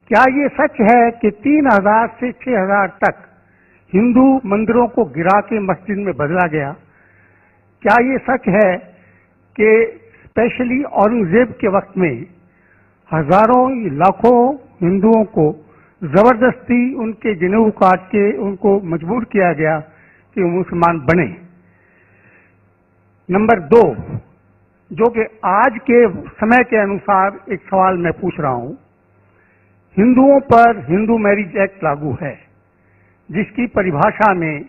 کیا یہ سچ ہے کہ 3000 سے 6000 تک ہندو مندروں کو گرا کے مسجد میں بدلا گیا؟ کیا یہ سچ ہے کہ اسپیشلی اورنگزیب کے وقت میں ہزاروں لاکھوں ہندوؤں کو زبردستی ان کے جنیو کاٹ کے ان کو مجبور کیا گیا کہ وہ مسلمان بنے؟ نمبر 2، جو کہ آج کے سمے کے انوسار ایک سوال میں پوچھ رہا ہوں، ہندوؤں پر ہندو میرج ایکٹ لاگو ہے، جس کی پریبھاشا میں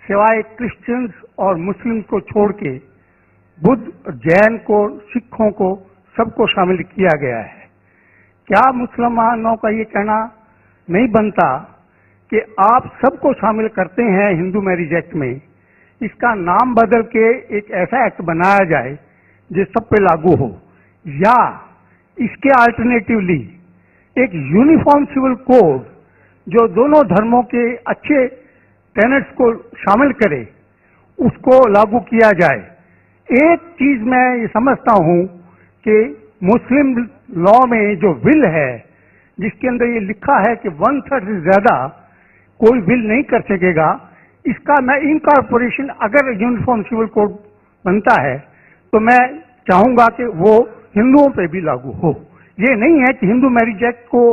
سوائے کرسچنز اور مسلم کو چھوڑ کے بدھ، جین کو، سکھوں کو، سب کو شامل کیا گیا ہے۔ کیا مسلمانوں کا یہ کہنا نہیں بنتا کہ آپ سب کو شامل کرتے ہیں ہندو میرج ایکٹ میں، اس کا نام بدل کے ایک ایسا ایکٹ بنایا جائے جو سب پہ لاگو ہو، یا اس کے الٹرنیٹیولی ایک یونیفارم سول کوڈ جو دونوں دھرموں کے اچھے ٹینٹس کو شامل کرے، اس کو لاگو کیا جائے؟ ایک چیز میں یہ سمجھتا ہوں کہ مسلم لا میں جو ول ہے، جس کے اندر یہ لکھا ہے کہ 1/3 سے زیادہ کوئی ول نہیں کر سکے گا، اس کا میں انکارپوریشن اگر یونیفارم سول کوڈ بنتا ہے تو میں چاہوں گا کہ وہ ہندوؤں پہ بھی لاگو ہو۔ یہ نہیں ہے کہ ہندو میرج ایکٹ کو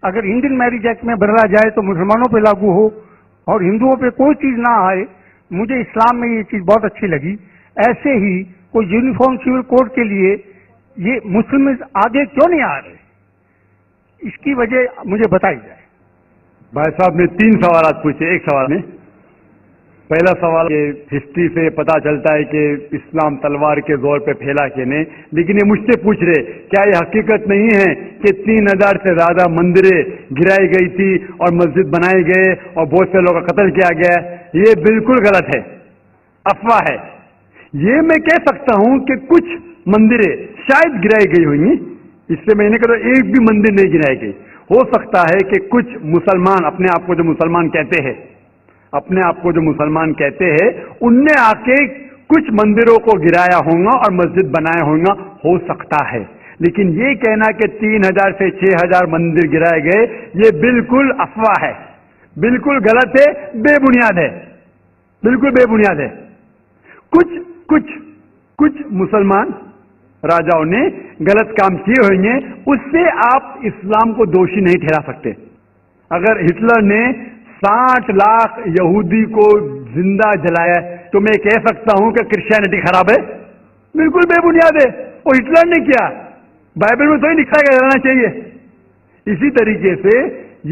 اگر انڈین میرج ایکٹ میں بدلا جائے تو مسلمانوں پہ لاگو ہو اور ہندوؤں پہ کوئی چیز نہ آئے۔ مجھے اسلام میں یہ چیز بہت اچھی لگی۔ ایسے ہی کوئی یونیفارم سول کوڈ کے لیے یہ مسلم آگے کیوں نہیں آ رہے، اس کی وجہ مجھے بتائی جائے۔ بھائی صاحب نے 3 سوالات پوچھے ایک سوال میں۔ پہلا سوال کہ ہسٹری سے پتا چلتا ہے کہ اسلام تلوار کے زور پہ پھیلا کہ نہیں، لیکن یہ مجھ سے پوچھ رہے کیا یہ حقیقت نہیں ہے کہ 3000 سے زیادہ مندریں گرائی گئی تھی اور مسجد بنائے گئے اور بہت سے لوگوں کا قتل کیا گیا؟ یہ بالکل غلط ہے، افواہ ہے۔ یہ میں کہہ سکتا ہوں کہ کچھ مندریں شاید گرائی گئی ہوئی ہیں، اس سے میں نے کہا ایک بھی مندر نہیں گرائی گئی۔ ہو سکتا ہے کہ کچھ مسلمان اپنے آپ کو جو مسلمان کہتے ہیں ان نے آ کے کچھ مندروں کو گرایا ہوگا اور مسجد بنایا ہوگا، ہو سکتا ہے۔ لیکن یہ کہنا کہ 3000 سے 6000 مندر گرائے گئے، یہ بالکل افواہ ہے، بالکل غلط ہے، بے بنیاد ہے، بالکل بے بنیاد ہے۔ کچھ مسلمان راجاؤں نے غلط کام کیے ہوئے ہیں، اس سے آپ اسلام کو دوشی نہیں ٹھہرا سکتے۔ اگر ہٹلر نے 60 لاکھ یہودی کو زندہ جلایا تو میں کہہ سکتا ہوں کہ کرسچینٹی خراب ہے؟ بالکل بے بنیاد ہے، وہ ہٹلر نے کیا، بائبل میں تو ہی لکھا ہے کہ جلانا چاہیے۔ اسی طریقے سے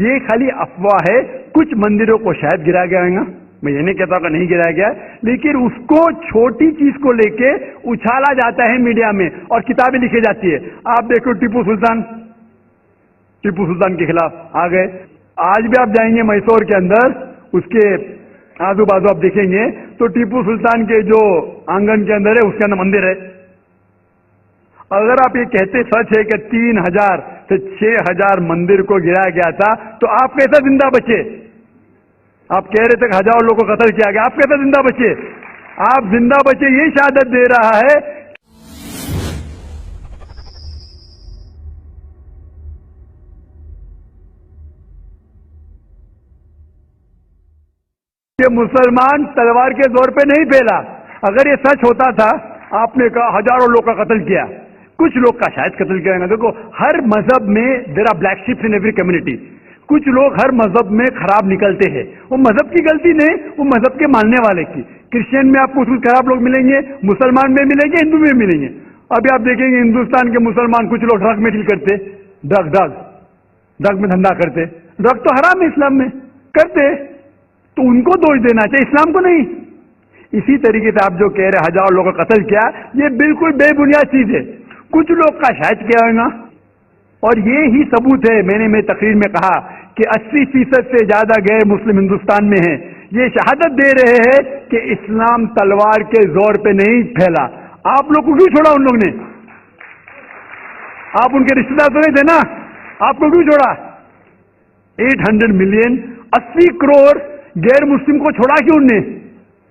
یہ خالی افواہ ہے، کچھ مندروں کو شاید گرایا گیا ہوگا، میں یہ نہیں کہتا کہ نہیں گرایا گیا، لیکن اس کو چھوٹی چیز کو لے کے اچھالا جاتا ہے میڈیا میں اور کتابیں لکھی جاتی ہے۔ آپ دیکھو ٹیپو سلطان کے خلاف آ گئے، آج بھی آپ جائیں گے میسور کے اندر، اس کے آزو بازو آپ دیکھیں گے تو ٹیپو سلطان کے جو آنگن کے اندر ہے اس کے اندر مندر ہے۔ اگر آپ یہ کہتے سچ ہے کہ 3000 سے 6000 مندر کو گرایا گیا تھا تو آپ کیسا زندہ بچے؟ آپ کہہ رہے تھے کہ ہزاروں لوگوں کو قتل کیا گیا، آپ کیسے زندہ بچے؟ آپ زندہ بچے یہ شہادت دے رہا ہے کہ مسلمان تلوار کے زور پہ نہیں پھیلا۔ اگر یہ سچ ہوتا تھا، آپ نے کہا ہزاروں لوگ کا قتل کیا، کچھ لوگ کا شاید قتل کیا گیا۔ دیکھو ہر مذہب میں there are black sheeps in every community. کچھ لوگ ہر مذہب میں خراب نکلتے ہیں، وہ مذہب کی غلطی نہیں، وہ مذہب کے ماننے والے کی۔ کرسچین میں آپ کو کچھ خراب لوگ ملیں گے، مسلمان میں ملیں گے، ہندو میں ملیں گے۔ ابھی آپ دیکھیں گے ہندوستان کے مسلمان کچھ لوگ ڈرگ میں ڈیل کرتے، ڈرگ میں دھندا کرتے۔ ڈرگ تو حرام ہے اسلام میں، کرتے تو ان کو دوش دینا چاہیے، اسلام کو نہیں۔ اسی طریقے سے آپ جو کہہ رہے ہزاروں لوگوں کا قتل کیا، یہ بالکل بے بنیاد چیز ہے، کچھ لوگ کا شاید کیا ہوگا۔ اور یہ ہی ثبوت ہے، میں نے میری تقریر میں کہا کہ 80% سے زیادہ غیر مسلم ہندوستان میں ہیں، یہ شہادت دے رہے ہیں کہ اسلام تلوار کے زور پہ نہیں پھیلا۔ آپ لوگ کو کیوں چھوڑا ان لوگ نے؟ آپ ان کے رشتہ دار تو نہیں تھے نا، آپ کو کیوں چھوڑا؟ 800 ملین 80 کروڑ غیر مسلم کو چھوڑا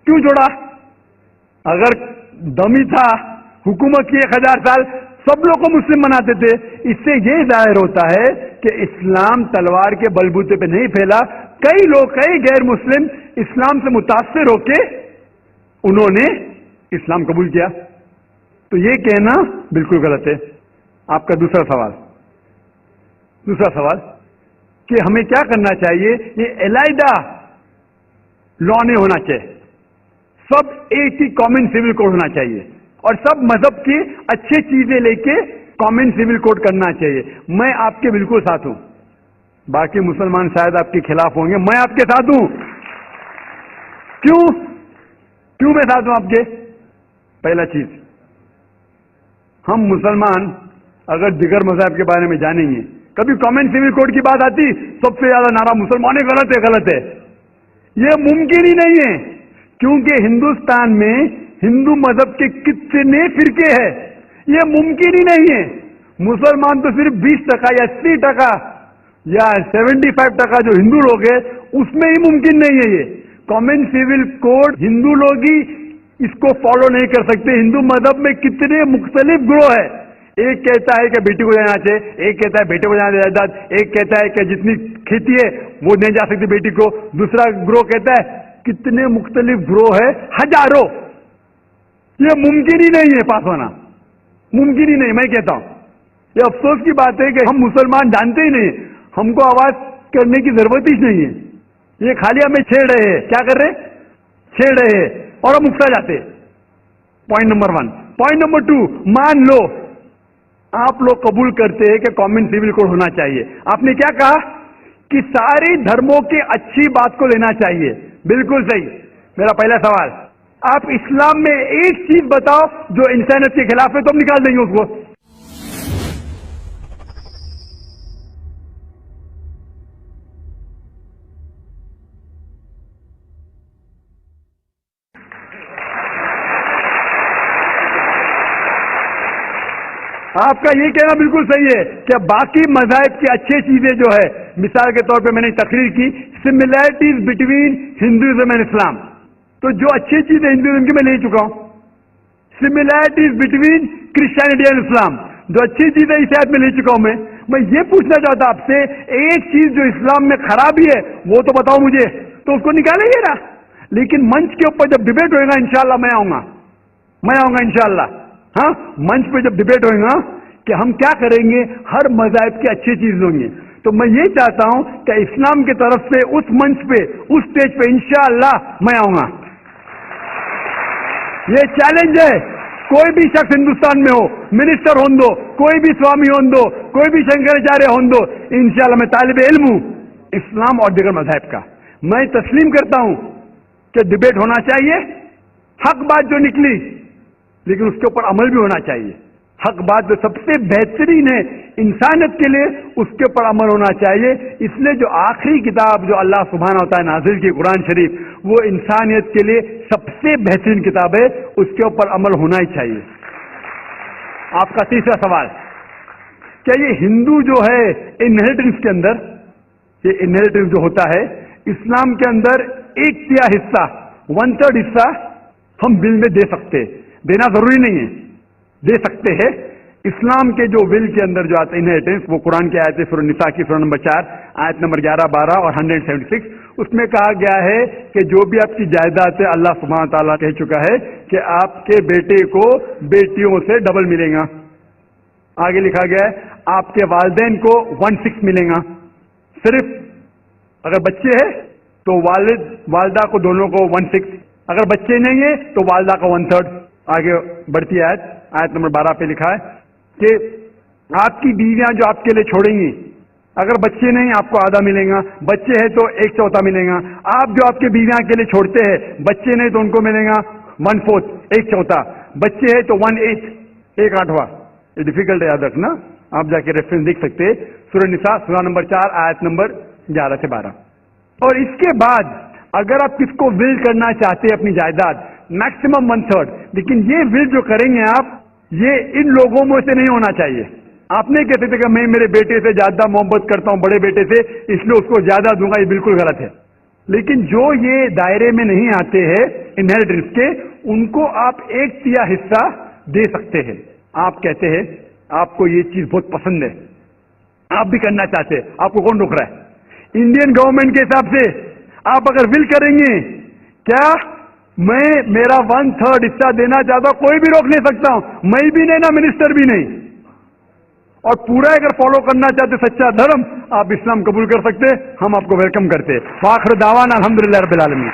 کیوں چھوڑا؟ اگر دمی تھا حکومت کی 1000 سال सब लोग को मुस्लिम बनाते थे। इससे ये जाहिर होता है कि इस्लाम तलवार के बलबूते पे नहीं फैला। कई लोग, कई गैर मुस्लिम इस्लाम से मुतासिर होके उन्होंने इस्लाम कबूल किया। तो ये कहना बिल्कुल गलत है। आपका दूसरा सवाल कि हमें क्या करना चाहिए, ये अलहदा लॉ नहीं होना चाहिए, सब एक ही कॉमन सिविल कोड होना चाहिए और सब मजहब की अच्छी चीजें लेके कॉमन सिविल कोड करना चाहिए। मैं आपके बिल्कुल साथ हूं। बाकी मुसलमान शायद आपके खिलाफ होंगे, मैं आपके साथ हूं। क्यों मैं साथ हूं आपके? पहला चीज, हम मुसलमान अगर दिगर मजहब के बारे में जानेंगे, कभी कॉमन सिविल कोड की बात आती, सबसे ज्यादा नारा मुसलमान गलत है। यह मुमकिन ही नहीं है, क्योंकि हिंदुस्तान में हिंदू मजहब के कितने फिरके हैं, यह मुमकिन ही नहीं है। मुसलमान तो सिर्फ 20% या 80% या 75% जो हिंदू लोग हैं, उसमें ही मुमकिन नहीं है। ये कॉमन सिविल कोड हिंदू लोग ही इसको फॉलो नहीं कर सकते। हिंदू मजहब में कितने मुख्तलिफ ग्रोह है। एक कहता है कि बेटी को जाना चाहिए, एक कहता है बेटे को जाना जायदाद, एक कहता है कि जितनी खेती है वो नहीं जा सकती बेटी को, दूसरा ग्रोह कहता है, कितने मुख्तलिफ ग्रोह है, हजारों। ये मुमकिन ही नहीं है पास होना, मुमकिन ही नहीं। मैं कहता हूं ये अफसोस की बात है कि हम मुसलमान जानते ही नहीं, हमको आवाज करने की जरूरत ही नहीं है। ये खाली हमें छेड़ रहे हैं। क्या कर रहे? छेड़ रहे हैं और हम उकसा जाते। Point number 1। पॉइंट नंबर 2, मान लो आप लोग कबूल करते हैं कि कॉमन सिविल कोड होना चाहिए। आपने क्या कहा कि सारे धर्मों की अच्छी बात को लेना चाहिए। बिल्कुल सही। मेरा पहला सवाल, आप इस्लाम में एक चीज बताओ जो इंसानियत के खिलाफ है, तो हम निकाल देंगे उसको। आपका ये कहना बिल्कुल सही है कि बाकी मज़ाहिब की अच्छी चीजें जो है, मिसाल के तौर पे मैंने तकरीर की similarities between Hinduism and Islam, तो जो अच्छी चीजें हिंदुइज्म की मैं ले चुका हूं। Similarities between Christianity and Islam, जो अच्छी चीजें इस आयत में ले चुका हूं। मैं ये पूछना चाहता आपसे, एक चीज जो इस्लाम में खराबी है वो तो बताओ मुझे, तो उसको निकालेंगे ना। लेकिन मंच के ऊपर जब डिबेट होएगा इंशाअल्लाह मैं आऊंगा इंशाअल्लाह। हाँ, मंच पे जब डिबेट होएगा कि हम क्या करेंगे, हर मज़ाहिब की अच्छी चीज होंगी। तो मैं ये चाहता हूं कि इस्लाम की तरफ से उस मंच पे, उस स्टेज पे इंशाअल्लाह मैं आऊंगा। ये चैलेंज है। कोई भी शख्स हिंदुस्तान में हो, मिनिस्टर हों दो, कोई भी स्वामी हों दो, कोई भी शंकराचार्य हों दो, इंशाअल्लाह मैं तालिब इल्म हूं इस्लाम और दीगर मज़ाहिब का। मैं तस्लीम करता हूं कि डिबेट होना चाहिए, हक बात जो निकली, लेकिन उसके ऊपर अमल भी होना चाहिए। हक बात जो सबसे बेहतरीन है इंसानियत के लिए, उसके ऊपर अमल होना चाहिए। इसलिए जो आखिरी किताब जो अल्लाह सुब्हानहू व तआला नाज़िल की कुरान शरीफ, वो इंसानियत के लिए सबसे बेहतरीन किताब है, उसके ऊपर अमल होना ही चाहिए। आपका तीसरा सवाल, क्या ये हिंदू जो है इनहेरिटेंस के अंदर, ये इनहेरिटेंस जो होता है इस्लाम के अंदर, 1/3 हिस्सा, 1/3 हिस्सा हम विल में दे सकते हैं। देना जरूरी नहीं है, दे सकते हैं। इस्लाम के जो विल के अंदर जो आता है इनहेरिटेंस, वो कुरान की आयत है सूरह निसा की सूरह नंबर 4 आयत नंबर 11, 12 और 176। उसमें कहा गया है कि जो भी आपकी जायदाद है, अल्लाह सुब्हानहू व तआला कह चुका है कि आपके बेटे को बेटियों से डबल मिलेगा। आगे लिखा गया है आपके वालिदैन को 1/6 मिलेगा। सिर्फ अगर बच्चे हैं तो वालिद वालदा को दोनों को 1/6, अगर बच्चे नहीं है तो वालदा का 1/3। आगे बढ़ती आयत नंबर 12 पे लिखा है कि आपकी बीवियां जो आपके लिए छोड़ेंगी, अगर बच्चे नहीं आपको आधा मिलेगा, बच्चे हैं तो 1/4 मिलेगा। आप जो आपके बीवियां के लिए छोड़ते हैं, बच्चे नहीं तो उनको मिलेगा 1/4, 1/4, बच्चे हैं तो 1/8, 1/8। ये डिफिकल्ट है याद रखना, आप जाके रेफरेंस देख सकते हैं, सूरह निसा सूरह नंबर 4 आयत नंबर 11 से 12। और इसके बाद अगर आप किसको विल करना चाहते हैं अपनी जायदाद, मैक्सिमम 1/3, लेकिन ये विल जो करेंगे आप, ये इन लोगों में से नहीं होना चाहिए। आप नहीं कहते थे कि मैं मेरे बेटे से ज्यादा मोहब्बत करता हूं, बड़े बेटे से, इसलिए उसको ज्यादा दूंगा, ये बिल्कुल गलत है। लेकिन जो ये दायरे में नहीं आते हैं इनहेरिटेंस के, उनको आप 1/3 हिस्सा दे सकते हैं। आप कहते हैं آپ کو یہ چیز بہت پسند ہے, آپ بھی کرنا چاہتے ہیں, آپ کو کون روک رہا ہے؟ انڈین گورنمنٹ کے حساب سے آپ اگر ول کریں گے, کیا میں میرا 1/3 حصہ دینا چاہتا ہوں, کوئی بھی روک نہیں سکتا ہوں, میں بھی نہیں نا منسٹر بھی نہیں. اور پورا اگر فالو کرنا چاہتے سچا دھرم, آپ اسلام قبول کر سکتے, ہم آپ کو ویلکم کرتے. وآخر دعوانا الحمدللہ رب العالمین.